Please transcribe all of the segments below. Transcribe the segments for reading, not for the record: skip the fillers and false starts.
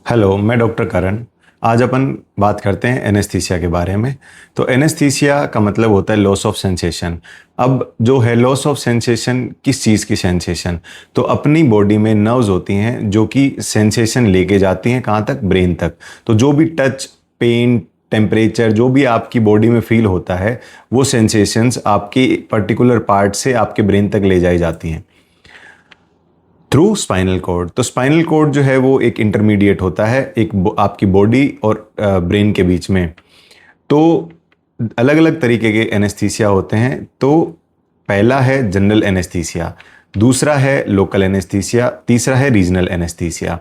Hello, मैं doctor करण। आज अपन बात करते हैं एनेस्थीसिया के बारे में। तो एनेस्थीसिया का मतलब होता है लॉस ऑफ सेंसेशन। अब जो है लॉस ऑफ सेंसेशन, किस चीज़ की सेंसेशन? तो अपनी बॉडी में नर्व्स होती हैं जो कि सेंसेशन लेके जाती हैं कहाँ तक? ब्रेन तक। तो जो भी टच, पेन, टेम्परेचर जो भी आपकी बॉडी में फील होता है, वो सेंसेशंस आपकी पर्टिकुलर पार्ट से आपके ब्रेन तक ले जाई जाती हैं थ्रू स्पाइनल कॉर्ड। तो स्पाइनल कॉर्ड जो है वो एक इंटरमीडिएट होता है आपकी बॉडी और ब्रेन के बीच में। तो अलग अलग तरीके के एनेस्थीसिया होते हैं। तो पहला है जनरल एनेस्थीसिया, दूसरा है लोकल एनेस्थीसिया, तीसरा है रीजनल एनेस्थीसिया।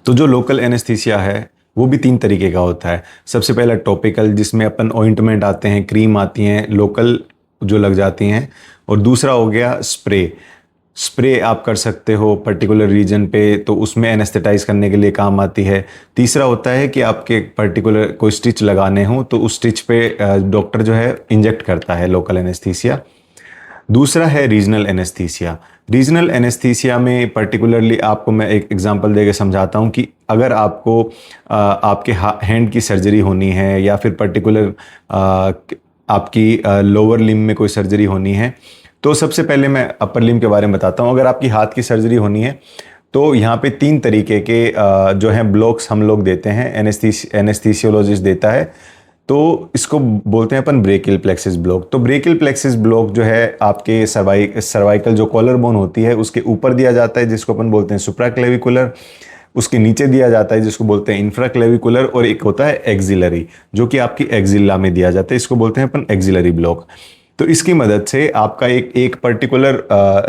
तो जो लोकल एनेस्थीसिया है वो भी 3 तरीके का होता है। सबसे पहला टॉपिकल, जिसमें अपन ऑइंटमेंट आते हैं, क्रीम आती हैं, लोकल जो लग जाती हैं। और दूसरा हो गया स्प्रे। स्प्रे आप कर सकते हो पर्टिकुलर रीजन पे, तो उसमें एनेस्थेटाइज करने के लिए काम आती है। तीसरा होता है कि आपके पर्टिकुलर कोई स्टिच लगाने हो तो उस स्टिच पे डॉक्टर जो है इंजेक्ट करता है, लोकल एनेस्थीसिया। दूसरा है रीजनल एनेस्थीसिया। रीजनल एनेस्थीसिया में पर्टिकुलरली आपको मैं एक एग्जांपल देके समझाता हूँ कि अगर आपको आपके हैंड की सर्जरी होनी है या फिर पर्टिकुलर आपकी लोअर लिम्ब में कोई सर्जरी होनी है, तो सबसे पहले मैं अपर लिम्ब के बारे में बताता हूँ। अगर आपकी हाथ की सर्जरी होनी है तो यहाँ पे 3 तरीके के जो है ब्लॉक्स हम लोग देते हैं, एनेस्थीसियोलॉजिस्ट देता है। तो इसको बोलते हैं अपन ब्रेकियल प्लेक्सिस ब्लॉक। तो ब्रेकियल प्लेक्सिस ब्लॉक जो है आपके सर्वाइकल जो कॉलर बोन होती है उसके ऊपर दिया जाता है, जिसको अपन बोलते हैं सुप्राक्लेविकुलर। उसके नीचे दिया जाता है जिसको बोलते हैं इंफ्राक्लेविकुलर। और एक होता है एक्सिलरी, जो कि आपकी एक्सिला में दिया जाता है, इसको बोलते हैं अपन एक्सिलरी ब्लॉक। तो इसकी मदद से आपका एक particular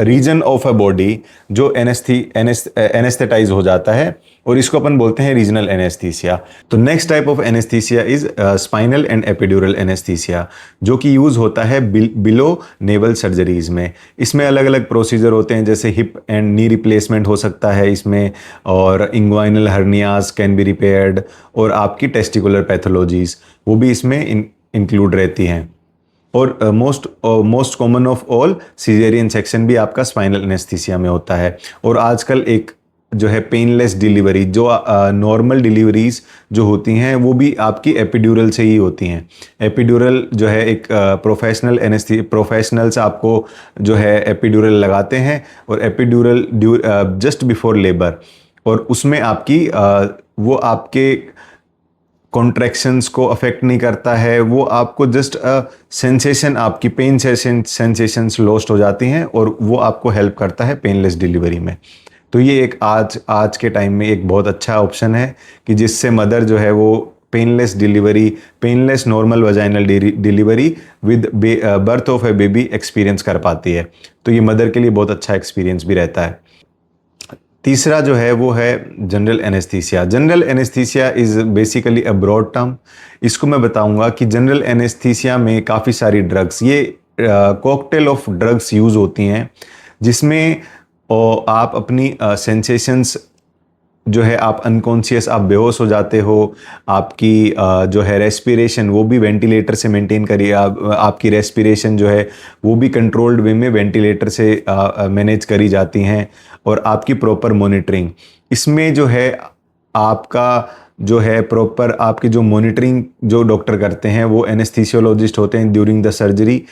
region of a body जो एनेस्थेटाइज हो जाता है, और इसको अपन बोलते हैं रीजनल एनेस्थीसिया। तो next type of anaesthesia is spinal and epidural anaesthesia, जो कि यूज होता है बिलो नेवल सर्जरीज में। इसमें अलग अलग प्रोसीजर होते हैं, जैसे हिप एंड नी रिप्लेसमेंट हो सकता है इसमें, और inguinal hernias can be repaired, और आपकी टेस्टिकुलर पैथोलॉजीज वो भी इसमें इंक्लूड रहती हैं। और most common of all caesarean section भी आपका स्पाइनल एनेस्थीसिया में होता है। और आजकल एक जो है पेनलेस डिलीवरी, जो नॉर्मल डिलीवरीज जो होती हैं वो भी आपकी एपिड्यूरल से ही होती हैं। एपिड्यूरल जो है एक प्रोफेशनल्स आपको जो है एपिड्यूरल लगाते हैं, और एपिड्यूरल जस्ट बिफोर लेबर, और उसमें आपकी वो आपके कॉन्ट्रैक्शंस को अफेक्ट नहीं करता है। वो आपको जस्ट सेंसेशन, आपकी पेन सेंसेशंस लॉस्ट हो जाती हैं, और वो आपको हेल्प करता है पेनलेस डिलीवरी में। तो ये एक आज के टाइम में एक बहुत अच्छा ऑप्शन है कि जिससे मदर जो है वो painless delivery, painless normal vaginal delivery with birth of A baby experience कर पाती है। तो ये मदर के लिए बहुत अच्छा एक्सपीरियंस भी रहता है। तीसरा जो है वो है general anaesthesia. General anaesthesia is basically a broad term. इसको मैं बताऊंगा कि जनरल एनेस्थीसिया में काफ़ी सारी ड्रग्स, ये कॉकटेल ऑफ ड्रग्स यूज़ होती हैं, जिसमें आप अपनी सेंसेशंस जो है, आप अनकॉन्शियस, आप बेहोश हो जाते हो। आपकी जो है रेस्पिरेशन वो भी वेंटिलेटर से मेंटेन करिए। आपकी रेस्पिरेशन जो है वो भी कंट्रोल्ड वे में वेंटिलेटर से मैनेज करी जाती हैं। और आपकी प्रॉपर मॉनिटरिंग, इसमें जो है आपका जो है प्रॉपर आपकी जो मॉनिटरिंग जो डॉक्टर करते हैं वो एनेस्थीसियोलॉजिस्ट होते हैं ड्यूरिंग द सर्जरी।